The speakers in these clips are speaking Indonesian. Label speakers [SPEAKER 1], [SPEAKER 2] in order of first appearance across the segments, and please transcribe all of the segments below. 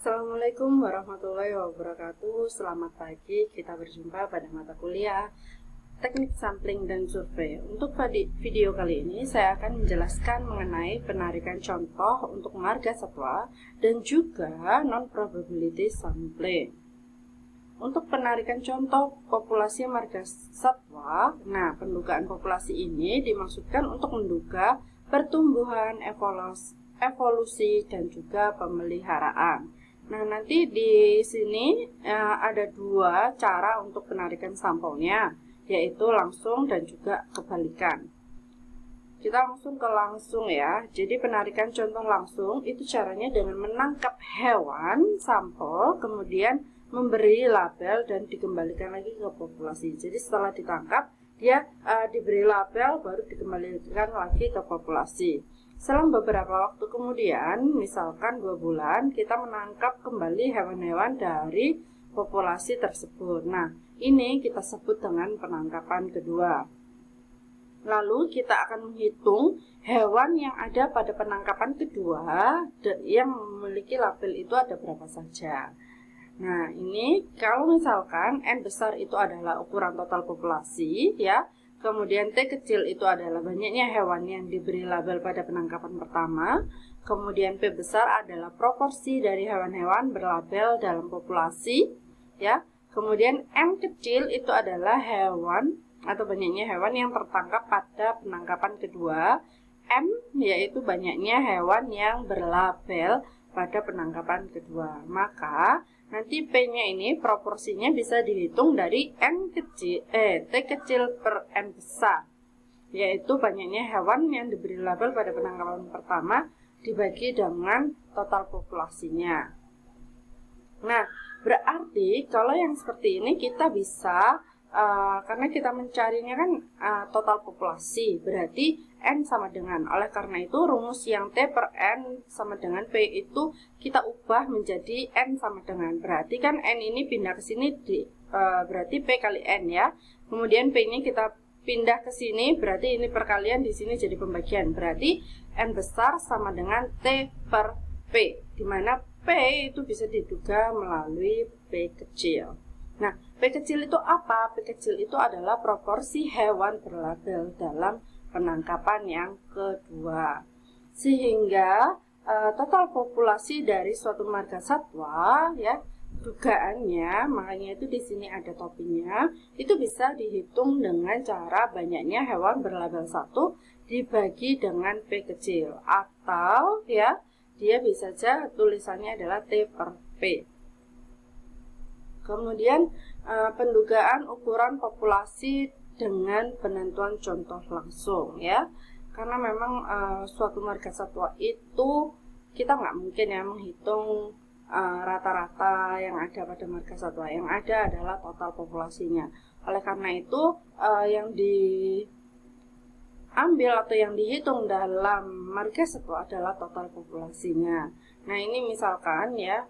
[SPEAKER 1] Assalamualaikum warahmatullahi wabarakatuh. Selamat pagi, kita berjumpa pada mata kuliah Teknik Sampling dan Survei. Untuk video kali ini saya akan menjelaskan mengenai penarikan contoh untuk marga satwa dan juga non-probability sampling. Untuk penarikan contoh populasi marga satwa, nah pendugaan populasi ini dimaksudkan untuk menduga pertumbuhan, evolusi dan juga pemeliharaan. Nah, nanti di sini ada dua cara untuk penarikan sampelnya, yaitu langsung dan juga kebalikan. Kita langsung ke langsung ya. Jadi penarikan contoh langsung itu caranya dengan menangkap hewan sampel, kemudian memberi label dan dikembalikan lagi ke populasi. Jadi setelah ditangkap, dia diberi label baru dikembalikan lagi ke populasi. Selang beberapa waktu kemudian, misalkan 2 bulan, kita menangkap kembali hewan-hewan dari populasi tersebut. Nah, ini kita sebut dengan penangkapan kedua. Lalu kita akan menghitung hewan yang ada pada penangkapan kedua yang memiliki label itu ada berapa saja. Nah, ini kalau misalkan N besar itu adalah ukuran total populasi ya. Kemudian T kecil itu adalah banyaknya hewan yang diberi label pada penangkapan pertama. Kemudian P besar adalah proporsi dari hewan-hewan berlabel dalam populasi ya. Kemudian M kecil itu adalah hewan atau banyaknya hewan yang tertangkap pada penangkapan kedua. M yaitu banyaknya hewan yang berlabel pada penangkapan kedua. Maka nanti P-nya ini proporsinya bisa dihitung dari T kecil per N besar, yaitu banyaknya hewan yang diberi label pada penangkapan pertama dibagi dengan total populasinya. Nah, berarti kalau yang seperti ini kita bisa karena kita mencarinya kan total populasi, berarti N sama dengan, oleh karena itu rumus yang T per N sama dengan P itu kita ubah menjadi N sama dengan, berarti kan N ini pindah ke sini berarti P kali N ya. Kemudian P nya kita pindah ke sini, berarti ini perkalian, di sini jadi pembagian, berarti N besar sama dengan T per P, dimana P itu bisa diduga melalui P kecil. Nah, P kecil itu apa? P kecil itu adalah proporsi hewan berlabel dalam penangkapan yang kedua. Sehingga total populasi dari suatu marga satwa ya, dugaannya, makanya itu di sini ada topinya, itu bisa dihitung dengan cara banyaknya hewan berlabel 1 dibagi dengan P kecil, atau ya dia bisa saja tulisannya adalah T per P. Kemudian pendugaan ukuran populasi dengan penentuan contoh langsung ya, karena memang suatu marga satwa itu kita nggak mungkin ya menghitung rata-rata yang ada pada marga satwa, yang ada adalah total populasinya. Oleh karena itu yang diambil atau yang dihitung dalam marga satwa adalah total populasinya. Nah, ini misalkan ya,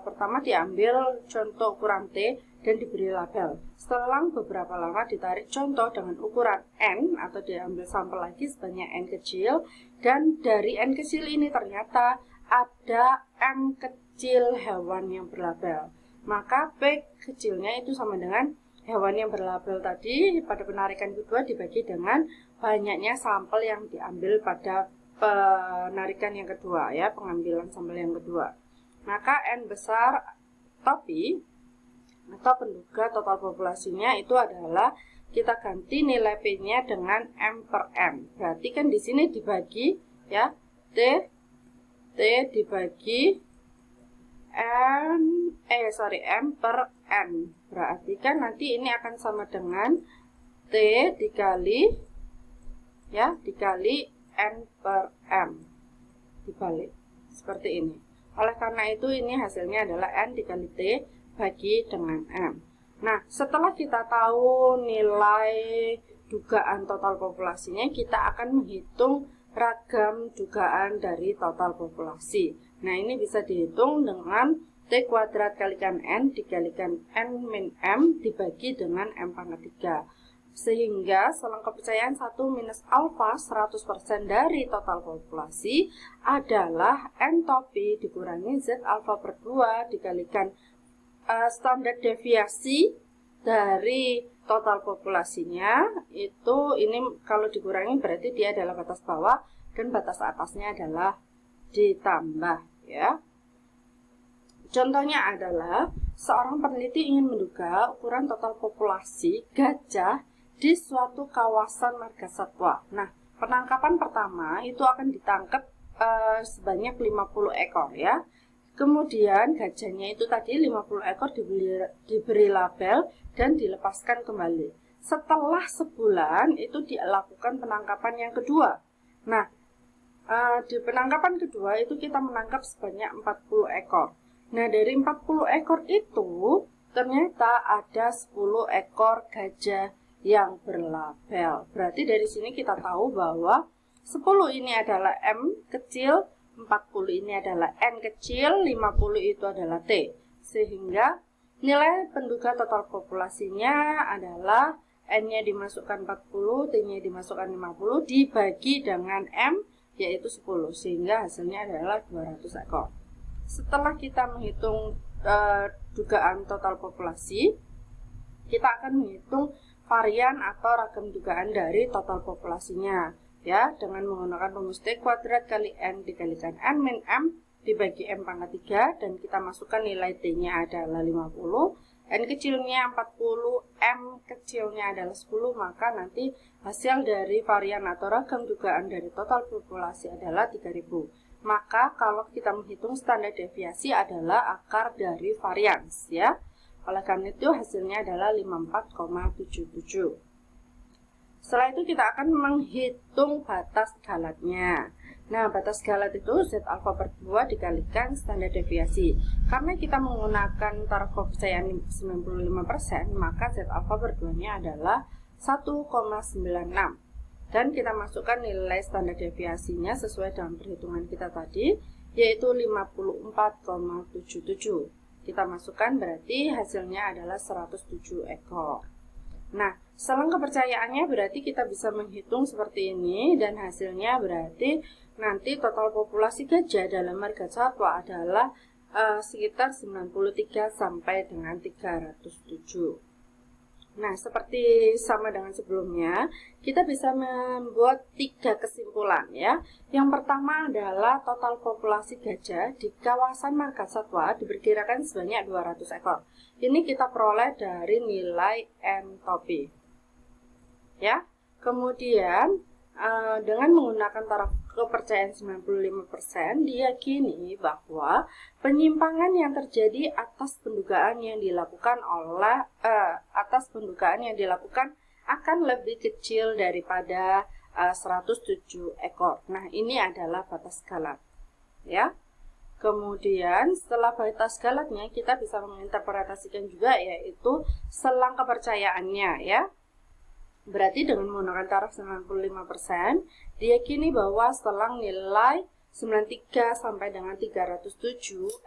[SPEAKER 1] pertama diambil contoh ukuran T dan diberi label. Setelah beberapa lama ditarik contoh dengan ukuran N atau diambil sampel lagi sebanyak N kecil, dan dari N kecil ini ternyata ada M kecil hewan yang berlabel. Maka P kecilnya itu sama dengan hewan yang berlabel tadi pada penarikan kedua dibagi dengan banyaknya sampel yang diambil pada penarikan yang kedua ya, pengambilan sampel yang kedua. Maka N besar topi atau penduga total populasinya itu adalah kita ganti nilai P-nya dengan M per M. Berarti kan di sini dibagi ya, T dibagi M per N. Berarti kan nanti ini akan sama dengan T dikali ya, dikali N per M, dibalik seperti ini. Oleh karena itu ini hasilnya adalah N dikali T bagi dengan M. Nah, setelah kita tahu nilai dugaan total populasinya, kita akan menghitung ragam dugaan dari total populasi. Nah, ini bisa dihitung dengan T kuadrat kalikan N dikalikan N min M dibagi dengan M pangkat 3. Sehingga selang kepercayaan 1 minus alfa 100% dari total populasi adalah entopi dikurangi Z alfa per 2 dikalikan standar deviasi dari total populasinya. Itu ini kalau dikurangi berarti dia adalah batas bawah dan batas atasnya adalah ditambah ya. Contohnya adalah seorang peneliti ingin menduga ukuran total populasi gajah di suatu kawasan margasatwa. Nah, penangkapan pertama itu akan ditangkap sebanyak 50 ekor ya. Kemudian gajahnya itu tadi 50 ekor diberi label dan dilepaskan kembali. Setelah sebulan itu dilakukan penangkapan yang kedua. Nah, di penangkapan kedua itu kita menangkap sebanyak 40 ekor. Nah, dari 40 ekor itu ternyata ada 10 ekor gajah yang berlabel. Berarti dari sini kita tahu bahwa 10 ini adalah M kecil, 40 ini adalah N kecil, 50 itu adalah T. Sehingga nilai penduga total populasinya adalah N-nya dimasukkan 40, T-nya dimasukkan 50, dibagi dengan M, yaitu 10. Sehingga hasilnya adalah 200 ekor. Setelah kita menghitung dugaan total populasi, kita akan menghitung varian atau ragam dugaan dari total populasinya ya, dengan menggunakan rumus T kuadrat kali N dikalikan N min M dibagi M pangkat 3, dan kita masukkan nilai T-nya adalah 50, N kecilnya 40, M kecilnya adalah 10, maka nanti hasil dari varian atau ragam dugaan dari total populasi adalah 3000. Maka kalau kita menghitung standar deviasi adalah akar dari varians ya. Oleh karena itu hasilnya adalah 54,77. Setelah itu kita akan menghitung batas galatnya. Nah, batas galat itu Z alfa per 2 dikalikan standar deviasi. Karena kita menggunakan taraf kepercayaan 95%, maka Z alfa per 2-nya adalah 1,96. Dan kita masukkan nilai standar deviasinya sesuai dengan perhitungan kita tadi, yaitu 54,77. Kita masukkan berarti hasilnya adalah 107 ekor. Nah, selang kepercayaannya berarti kita bisa menghitung seperti ini, dan hasilnya berarti nanti total populasi gajah dalam margasatwa adalah sekitar 93 sampai dengan 307. Nah, seperti sama dengan sebelumnya, kita bisa membuat 3 kesimpulan ya. Yang pertama adalah total populasi gajah di kawasan margasatwa diperkirakan sebanyak 200 ekor. Ini kita peroleh dari nilai entopi. Ya. Kemudian dengan menggunakan taraf kepercayaan 95%, diyakini bahwa penyimpangan yang terjadi atas pendugaan yang dilakukan akan lebih kecil daripada 107 ekor. Nah, ini adalah batas galat ya. Kemudian setelah batas galatnya kita bisa menginterpretasikan juga, yaitu selang kepercayaannya ya. Berarti dengan menggunakan taraf 95%, diyakini bahwa selang nilai 93 sampai dengan 307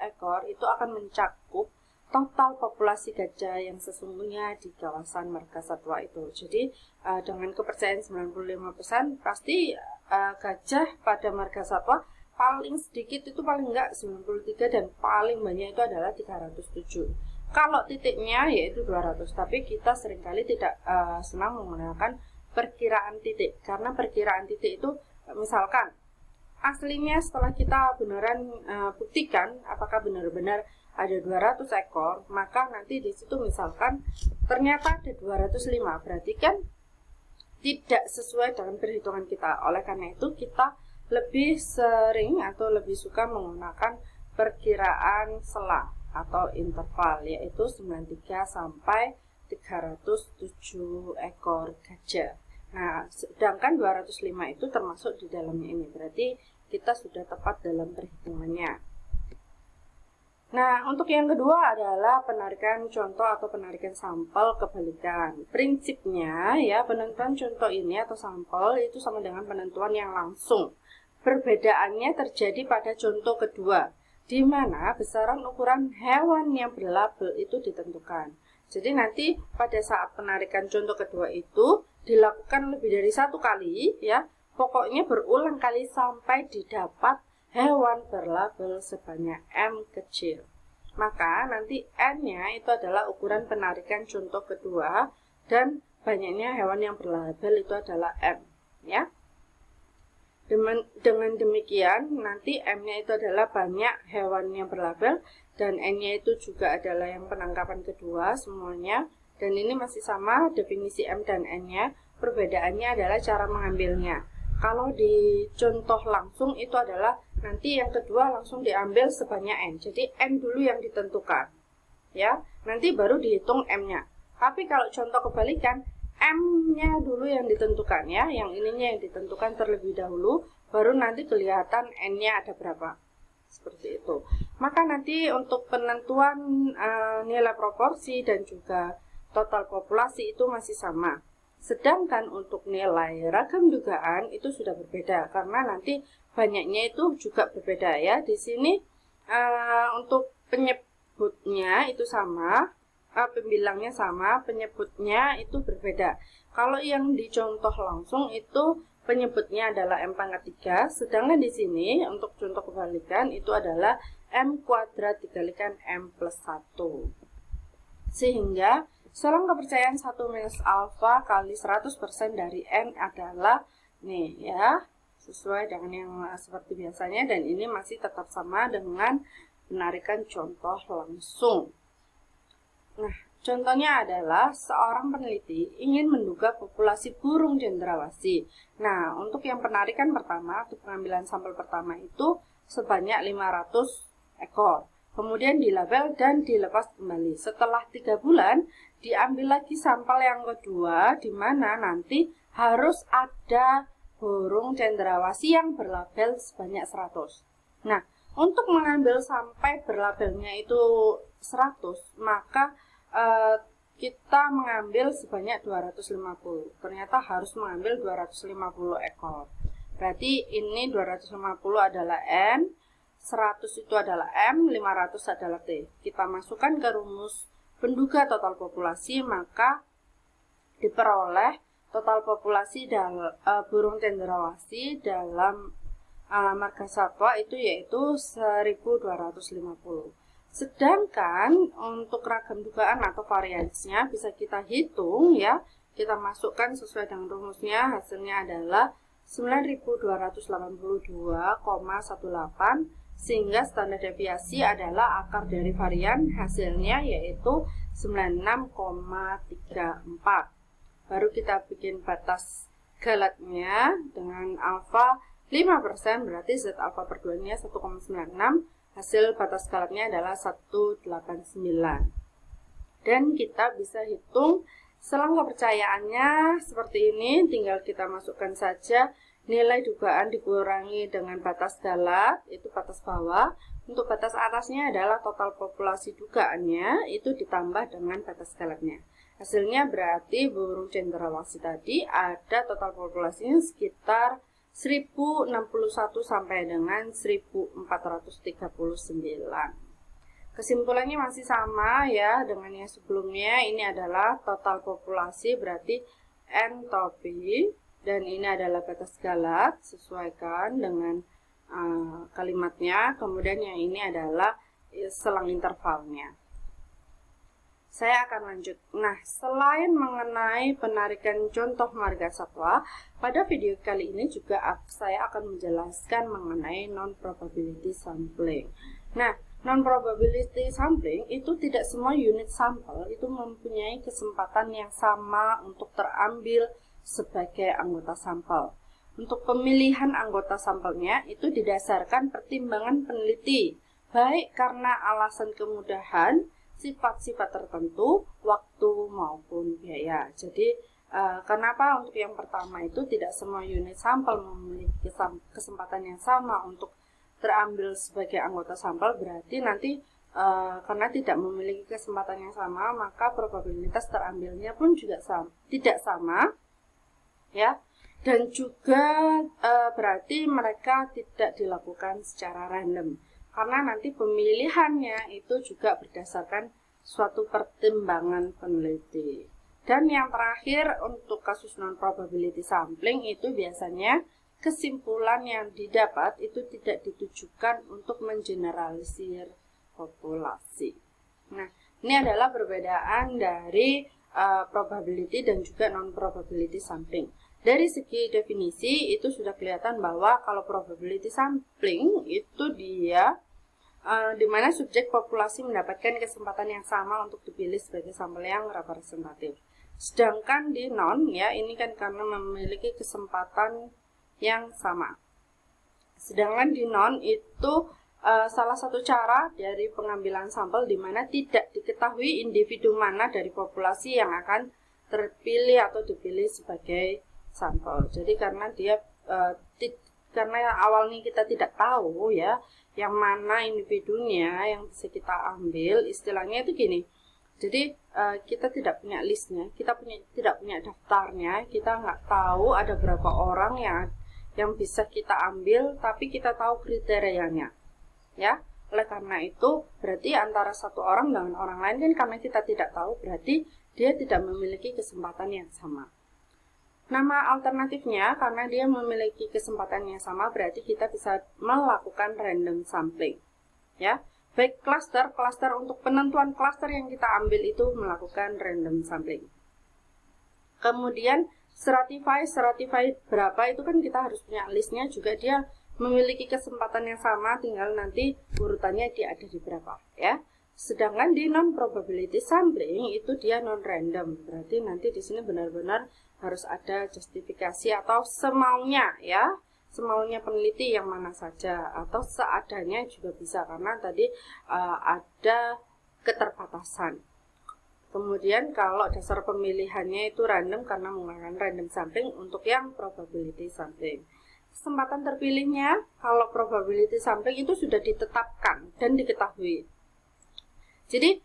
[SPEAKER 1] ekor itu akan mencakup total populasi gajah yang sesungguhnya di kawasan margasatwa itu. Jadi dengan kepercayaan 95% pasti gajah pada margasatwa paling sedikit itu paling enggak 93 dan paling banyak itu adalah 307. Kalau titiknya yaitu 200, tapi kita seringkali tidak senang menggunakan perkiraan titik, karena perkiraan titik itu misalkan aslinya setelah kita beneran buktikan apakah benar-benar ada 200 ekor, maka nanti di situ misalkan ternyata ada 205, berarti kan tidak sesuai dengan perhitungan kita. Oleh karena itu kita lebih sering atau lebih suka menggunakan perkiraan selang atau interval, yaitu 93 sampai 307 ekor gajah. Nah, sedangkan 205 itu termasuk di dalamnya ini, berarti kita sudah tepat dalam perhitungannya. Nah, untuk yang kedua adalah penarikan contoh atau penarikan sampel kebalikan. Prinsipnya ya, penentuan contoh ini atau sampel itu sama dengan penentuan yang langsung. Perbedaannya terjadi pada contoh kedua, di mana besaran ukuran hewan yang berlabel itu ditentukan. Jadi nanti pada saat penarikan contoh kedua itu dilakukan lebih dari 1 kali ya. Pokoknya berulang kali sampai didapat hewan berlabel sebanyak M kecil. Maka nanti N-nya itu adalah ukuran penarikan contoh kedua dan banyaknya hewan yang berlabel itu adalah M ya. Dengan demikian nanti M-nya itu adalah banyak hewan yang berlabel dan N-nya itu juga adalah yang penangkapan kedua semuanya. Dan ini masih sama definisi M dan N-nya, perbedaannya adalah cara mengambilnya. Kalau di contoh langsung itu adalah nanti yang kedua langsung diambil sebanyak N. Jadi N dulu yang ditentukan. Ya, nanti baru dihitung M-nya. Tapi kalau contoh kebalikan, M-nya dulu yang ditentukan ya. Yang ininya yang ditentukan terlebih dahulu, baru nanti kelihatan N-nya ada berapa. Seperti itu. Maka nanti untuk penentuan nilai proporsi dan juga total populasi itu masih sama. Sedangkan untuk nilai ragam dugaan itu sudah berbeda karena nanti banyaknya itu juga berbeda ya. Di sini untuk penyebutnya itu sama, pembilangnya sama, penyebutnya itu berbeda. Kalau yang dicontoh langsung itu penyebutnya adalah M pangkat 3, sedangkan di sini untuk contoh kebalikan itu adalah M kuadrat dikalikan M plus 1. Sehingga selang kepercayaan 1 minus alfa kali 100% dari N adalah nih ya, sesuai dengan yang seperti biasanya dan ini masih tetap sama dengan penarikan contoh langsung. Nah, contohnya adalah seorang peneliti ingin menduga populasi burung cendrawasih. Nah, untuk yang penarikan pertama atau pengambilan sampel pertama itu sebanyak 500 ekor. Kemudian dilabel dan dilepas kembali. Setelah 3 bulan, diambil lagi sampel yang kedua, di mana nanti harus ada burung cendrawasih yang berlabel sebanyak 100. Nah, untuk mengambil sampai berlabelnya itu 100, maka kita mengambil sebanyak 250. Ternyata harus mengambil 250 ekor. Berarti ini 250 adalah N, 100 itu adalah M, 500 adalah T. Kita masukkan ke rumus penduga total populasi, maka diperoleh total populasi burung cendrawasih dalam marga satwa itu yaitu 1250. Sedangkan untuk ragam dugaan atau variansnya bisa kita hitung ya. Kita masukkan sesuai dengan rumusnya, hasilnya adalah 9282,18 sehingga standar deviasi adalah akar dari varian hasilnya yaitu 96,34. Baru kita bikin batas galatnya dengan alfa 5%, berarti Z alfa per 2-nya 1,96. Hasil batas galatnya adalah 189. Dan kita bisa hitung selang kepercayaannya seperti ini, tinggal kita masukkan saja nilai dugaan dikurangi dengan batas galat, itu batas bawah. Untuk batas atasnya adalah total populasi dugaannya, itu ditambah dengan batas galatnya. Hasilnya berarti burung cendrawasih tadi ada total populasinya sekitar 1061 sampai dengan 1439. Kesimpulannya masih sama ya dengan yang sebelumnya. Ini adalah total populasi berarti entropi dan ini adalah batas galat, sesuaikan dengan kalimatnya. Kemudian yang ini adalah selang intervalnya. Saya akan lanjut. Nah, selain mengenai penarikan contoh marga satwa, pada video kali ini juga saya akan menjelaskan mengenai non-probability sampling. Nah, non-probability sampling itu tidak semua unit sampel itu mempunyai kesempatan yang sama untuk terambil sebagai anggota sampel. Untuk pemilihan anggota sampelnya itu didasarkan pertimbangan peneliti, baik karena alasan kemudahan, sifat-sifat tertentu, waktu maupun biaya. Jadi kenapa untuk yang pertama itu tidak semua unit sampel memiliki kesempatan yang sama untuk terambil sebagai anggota sampel, berarti nanti karena tidak memiliki kesempatan yang sama, maka probabilitas terambilnya pun juga tidak sama ya. Dan juga berarti mereka tidak dilakukan secara random, karena nanti pemilihannya itu juga berdasarkan suatu pertimbangan peneliti. Dan yang terakhir untuk kasus non-probability sampling itu biasanya kesimpulan yang didapat itu tidak ditujukan untuk mengeneralisir populasi. Nah, ini adalah perbedaan dari probability dan juga non-probability sampling. Dari segi definisi itu sudah kelihatan bahwa kalau probability sampling itu dia di mana subjek populasi mendapatkan kesempatan yang sama untuk dipilih sebagai sampel yang representatif. Sedangkan di non ya ini kan karena memiliki kesempatan yang sama. Sedangkan di non itu salah satu cara dari pengambilan sampel di mana tidak diketahui individu mana dari populasi yang akan terpilih atau dipilih sebagai sampel. Jadi karena dia karena awalnya kita tidak tahu ya yang mana individunya yang bisa kita ambil, istilahnya itu gini. Jadi kita tidak punya listnya, kita tidak punya daftarnya, kita nggak tahu ada berapa orang yang bisa kita ambil, tapi kita tahu kriterianya, ya. Oleh karena itu berarti antara satu orang dengan orang lain kan karena kita tidak tahu berarti dia tidak memiliki kesempatan yang sama. Nama alternatifnya karena dia memiliki kesempatan yang sama berarti kita bisa melakukan random sampling, ya. Baik klaster untuk penentuan klaster yang kita ambil itu melakukan random sampling. Kemudian stratify berapa itu kan kita harus punya listnya juga, dia memiliki kesempatan yang sama, tinggal nanti urutannya dia ada di berapa, ya. Sedangkan di non probability sampling itu dia non random, berarti nanti di sini benar-benar harus ada justifikasi atau semaunya, ya, semaunya peneliti yang mana saja atau seadanya juga bisa karena tadi ada keterbatasan. Kemudian kalau dasar pemilihannya itu random karena menggunakan random sampling untuk yang probability sampling. Kesempatan terpilihnya kalau probability sampling itu sudah ditetapkan dan diketahui. Jadi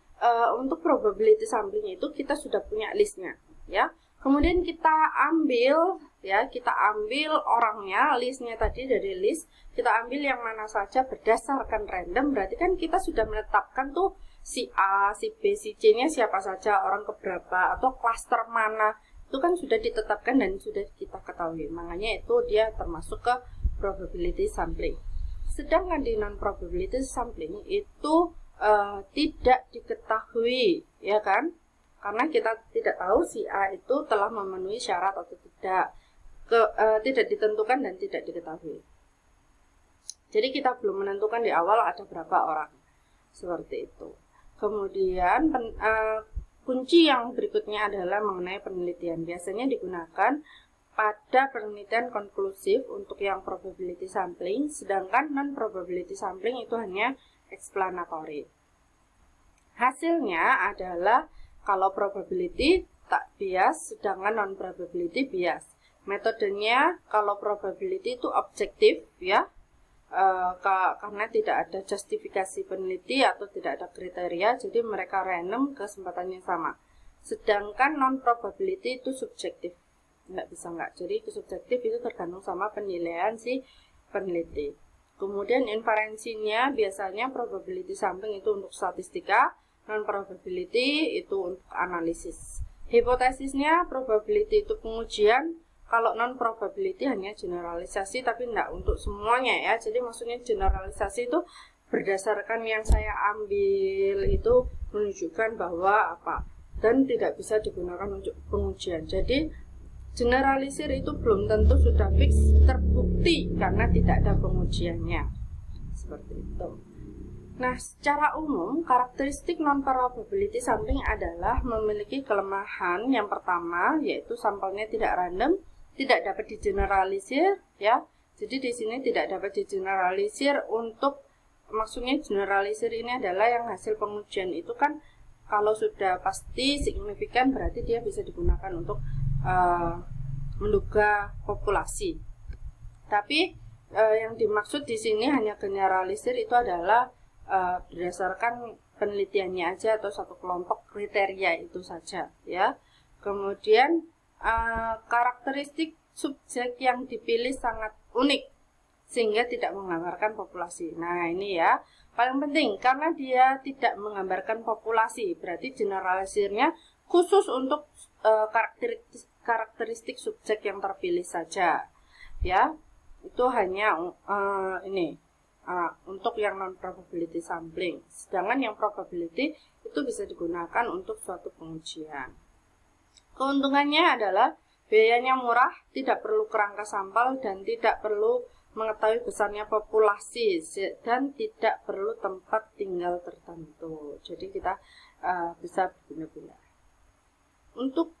[SPEAKER 1] untuk probability sampling itu kita sudah punya listnya, ya. Kemudian kita ambil, ya, kita ambil orangnya, listnya tadi dari list, kita ambil yang mana saja berdasarkan random, berarti kan kita sudah menetapkan tuh si A, si B, si C-nya siapa saja, orang keberapa, atau klaster mana, itu kan sudah ditetapkan dan sudah kita ketahui. Makanya itu dia termasuk ke probability sampling. Sedangkan di non-probability sampling itu tidak diketahui, ya kan? Karena kita tidak tahu si A itu telah memenuhi syarat atau tidak, tidak ditentukan dan tidak diketahui. Jadi kita belum menentukan di awal ada berapa orang, seperti itu. Kemudian kunci yang berikutnya adalah mengenai penelitian. Biasanya digunakan pada penelitian konklusif untuk yang probability sampling, sedangkan non probability sampling itu hanya explanatory. Hasilnya adalah kalau probability tak bias, sedangkan non-probability bias. Metodenya kalau probability itu objektif, ya, karena tidak ada justifikasi peneliti atau tidak ada kriteria, jadi mereka random, kesempatannya sama. Sedangkan non-probability itu subjektif, nggak bisa nggak. Jadi subjektif itu tergantung sama penilaian si peneliti. Kemudian inferensinya biasanya probability sampling itu untuk statistika, non-probability itu untuk analisis. Hipotesisnya probability itu pengujian, kalau non-probability hanya generalisasi tapi tidak untuk semuanya, ya. Jadi maksudnya generalisasi itu berdasarkan yang saya ambil itu menunjukkan bahwa apa dan tidak bisa digunakan untuk pengujian. Jadi generalisir itu belum tentu sudah fix terbukti karena tidak ada pengujiannya. Seperti itu. Nah, secara umum, karakteristik non-probability sampling adalah memiliki kelemahan yang pertama, yaitu sampelnya tidak random, tidak dapat digeneralisir, ya. Jadi di sini tidak dapat digeneralisir untuk, maksudnya generalisir ini adalah yang hasil pengujian itu kan kalau sudah pasti signifikan berarti dia bisa digunakan untuk menduga populasi. Tapi yang dimaksud di sini hanya generalisir itu adalah berdasarkan penelitiannya aja atau satu kelompok kriteria itu saja, ya. Kemudian karakteristik subjek yang dipilih sangat unik sehingga tidak menggambarkan populasi. Nah, ini ya, paling penting karena dia tidak menggambarkan populasi, berarti generalisirnya khusus untuk karakteristik subjek yang terpilih saja. Ya, itu hanya untuk yang non probability sampling. Sedangkan yang probability itu bisa digunakan untuk suatu pengujian. Keuntungannya adalah biayanya murah, tidak perlu kerangka sampel, dan tidak perlu mengetahui besarnya populasi, dan tidak perlu tempat tinggal tertentu. Jadi kita bisa berguna-guna. Untuk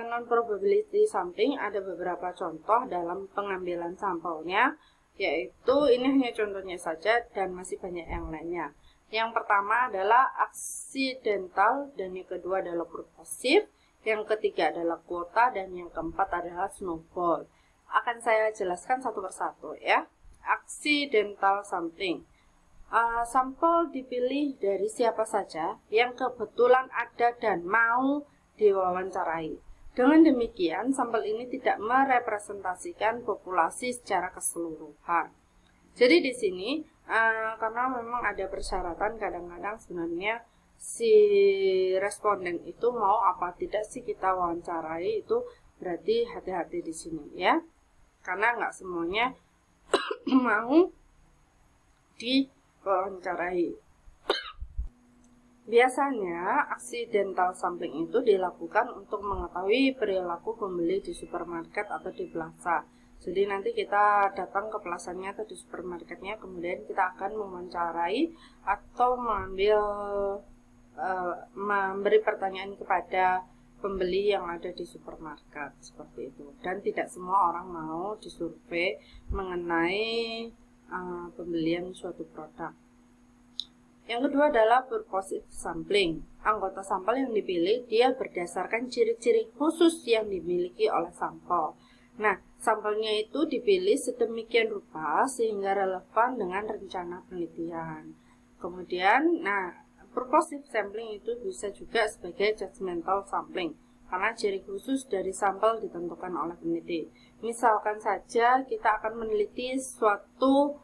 [SPEAKER 1] non-probability sampling ada beberapa contoh dalam pengambilan sampelnya, yaitu ini hanya contohnya saja dan masih banyak yang lainnya. Yang pertama adalah aksidental, dan yang kedua adalah purposive. Yang ketiga adalah kuota, dan yang keempat adalah snowball. Akan saya jelaskan satu persatu ya. Accidental sampling. Sampel dipilih dari siapa saja yang kebetulan ada dan mau diwawancarai. Dengan demikian, sampel ini tidak merepresentasikan populasi secara keseluruhan. Jadi di sini karena memang ada persyaratan, kadang-kadang sebenarnya si responden itu mau apa tidak sih kita wawancarai, itu berarti hati-hati di sini ya, karena nggak semuanya mau diwawancarai. Biasanya accidental sampling itu dilakukan untuk mengetahui perilaku pembeli di supermarket atau di plaza. Jadi nanti kita datang ke plazanya atau di supermarketnya, kemudian kita akan mewawancarai atau memberi pertanyaan kepada pembeli yang ada di supermarket seperti itu. Dan tidak semua orang mau disurvei mengenai pembelian suatu produk. Yang kedua adalah purposive sampling. Anggota sampel yang dipilih dia berdasarkan ciri-ciri khusus yang dimiliki oleh sampel. Nah, sampelnya itu dipilih sedemikian rupa sehingga relevan dengan rencana penelitian. Kemudian, purposive sampling itu bisa juga sebagai judgmental sampling karena ciri khusus dari sampel ditentukan oleh peneliti. Misalkan saja kita akan meneliti suatu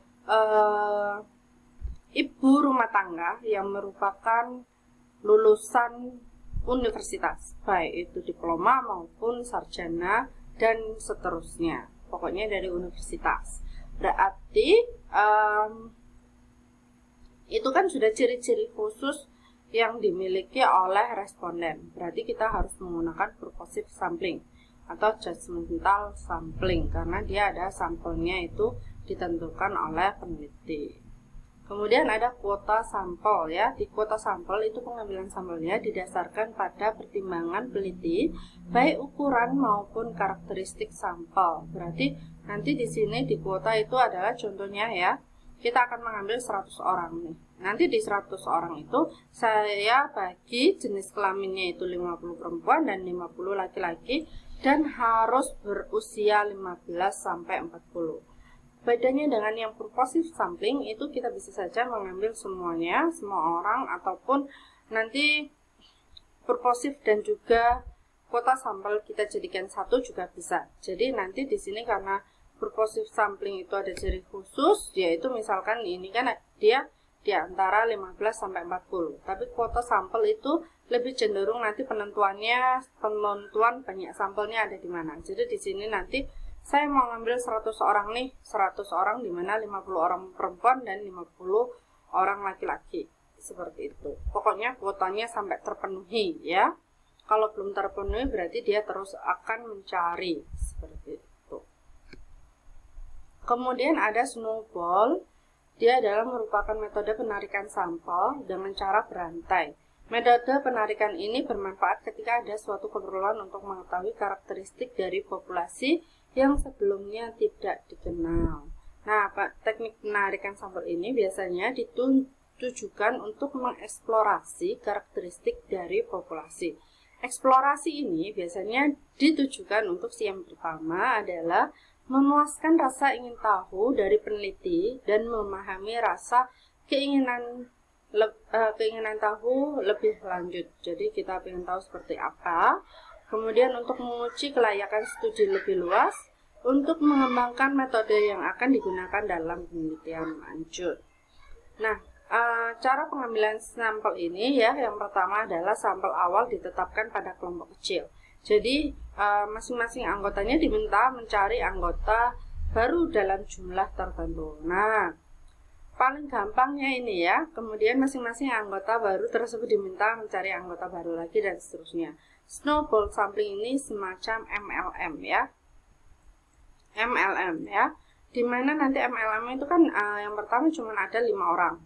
[SPEAKER 1] ibu rumah tangga yang merupakan lulusan universitas, baik itu diploma maupun sarjana dan seterusnya, pokoknya dari universitas. Berarti itu kan sudah ciri-ciri khusus yang dimiliki oleh responden. Berarti kita harus menggunakan purposive sampling atau judgmental sampling karena dia ada sampelnya itu ditentukan oleh peneliti. Kemudian ada kuota sampel ya. Di kuota sampel itu pengambilan sampelnya didasarkan pada pertimbangan peneliti baik ukuran maupun karakteristik sampel. Berarti nanti di sini di kuota itu adalah contohnya ya. Kita akan mengambil 100 orang nih. Nanti di 100 orang itu saya bagi jenis kelaminnya itu 50 perempuan dan 50 laki-laki dan harus berusia 15 sampai 40. Bedanya dengan yang purposive sampling itu kita bisa saja mengambil semuanya, semua orang, ataupun nanti purposive dan juga kuota sampel kita jadikan satu juga bisa. Jadi nanti di sini karena purposive sampling itu ada ciri khusus, yaitu misalkan ini kan dia di antara 15 sampai 40. Tapi kuota sampel itu lebih cenderung nanti penentuan banyak sampelnya ada di mana. Jadi di sini nanti saya mau ngambil 100 orang nih, 100 orang di mana 50 orang perempuan dan 50 orang laki-laki. Seperti itu. Pokoknya kuotanya sampai terpenuhi ya. Kalau belum terpenuhi berarti dia terus akan mencari. Seperti itu. Kemudian ada snowball. Dia adalah merupakan metode penarikan sampel dengan cara berantai. Metode penarikan ini bermanfaat ketika ada suatu keperluan untuk mengetahui karakteristik dari populasi yang sebelumnya tidak dikenal. Nah, teknik penarikan sampel ini biasanya ditujukan untuk mengeksplorasi karakteristik dari populasi. Eksplorasi ini biasanya ditujukan untuk yang pertama adalah memuaskan rasa ingin tahu dari peneliti dan memahami rasa keinginan tahu lebih lanjut. Jadi kita ingin tahu seperti apa. Kemudian untuk menguji kelayakan studi lebih luas, untuk mengembangkan metode yang akan digunakan dalam penelitian lanjut. Nah, cara pengambilan sampel ini ya, yang pertama adalah sampel awal ditetapkan pada kelompok kecil. Jadi masing-masing anggotanya diminta mencari anggota baru dalam jumlah tertentu. Nah, paling gampangnya ini ya, kemudian masing-masing anggota baru tersebut diminta mencari anggota baru lagi dan seterusnya. Snowball sampling ini semacam MLM ya. MLM ya. Dimana nanti MLM itu kan yang pertama cuma ada 5 orang.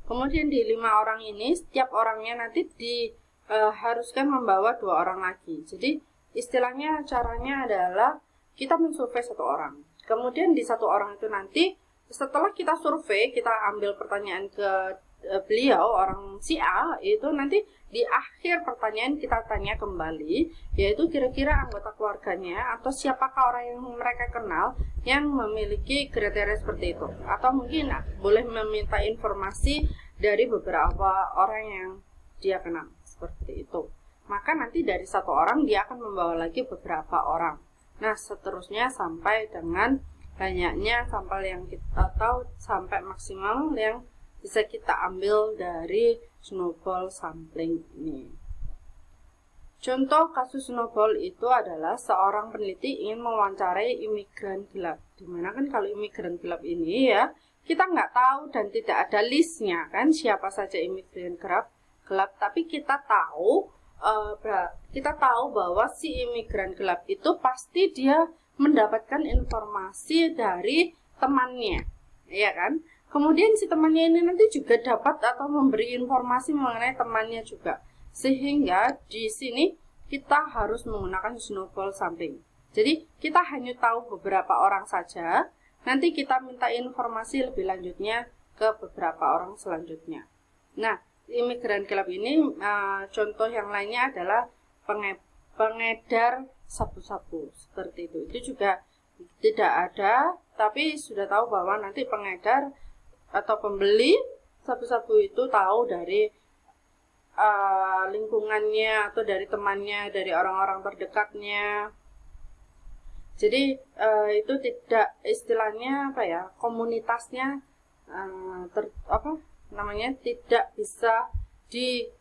[SPEAKER 1] Kemudian di 5 orang ini setiap orangnya nanti diharuskan membawa 2 orang lagi. Jadi istilahnya caranya adalah kita mensurvei 1 orang. Kemudian di 1 orang itu nanti setelah kita survei, kita ambil pertanyaan ke beliau, orang si A, itu nanti di akhir pertanyaan kita tanya kembali, yaitu kira-kira anggota keluarganya atau siapakah orang yang mereka kenal yang memiliki kriteria seperti itu. Atau mungkin boleh meminta informasi dari beberapa orang yang dia kenal, seperti itu. Maka nanti dari 1 orang dia akan membawa lagi beberapa orang. Nah, seterusnya sampai dengan banyaknya sampel yang kita tahu sampai maksimal yang bisa kita ambil dari snowball sampling ini. Contoh kasus snowball itu adalah seorang peneliti ingin mewawancarai imigran gelap. Dimana kan kalau imigran gelap ini ya, kita nggak tahu dan tidak ada listnya kan siapa saja imigran gelap, tapi kita tahu bahwa si imigran gelap itu pasti dia mendapatkan informasi dari temannya, ya kan? Kemudian si temannya ini nanti juga dapat atau memberi informasi mengenai temannya juga. Sehingga di sini kita harus menggunakan snowball sampling. Jadi kita hanya tahu beberapa orang saja, nanti kita minta informasi lebih lanjutnya ke beberapa orang selanjutnya. Nah, imigran gelap ini contoh yang lainnya adalah pengedar sabu-sabu seperti itu. Itu juga tidak ada, tapi sudah tahu bahwa nanti pengedar atau pembeli sabu-sabu itu tahu dari lingkungannya atau dari temannya, dari orang-orang terdekatnya. Jadi itu tidak istilahnya apa ya, komunitasnya tidak bisa diketahui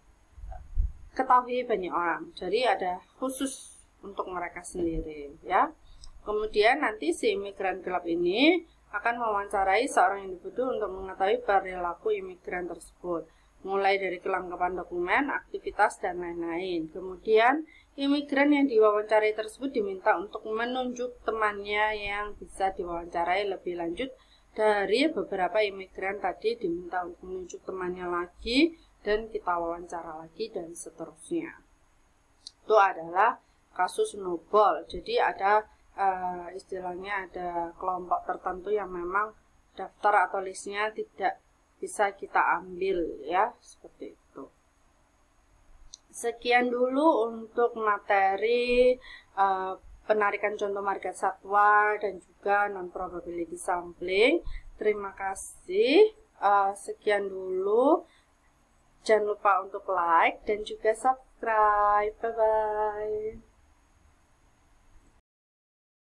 [SPEAKER 1] banyak orang. Jadi ada khusus untuk mereka sendiri ya. Kemudian nanti si imigran gelap ini akan mewawancarai seorang individu untuk mengetahui perilaku imigran tersebut, mulai dari kelengkapan dokumen, aktivitas, dan lain-lain. Kemudian imigran yang diwawancarai tersebut diminta untuk menunjuk temannya yang bisa diwawancarai lebih lanjut. Dari beberapa imigran tadi diminta untuk menunjuk temannya lagi dan kita wawancara lagi dan seterusnya. Itu adalah kasus snowball. Jadi ada istilahnya ada kelompok tertentu yang memang daftar atau listnya tidak bisa kita ambil ya, seperti itu. Sekian dulu untuk materi penarikan contoh marga satwa dan juga non-probability sampling. Terima kasih. Sekian dulu. Jangan lupa untuk like dan juga subscribe. Bye-bye.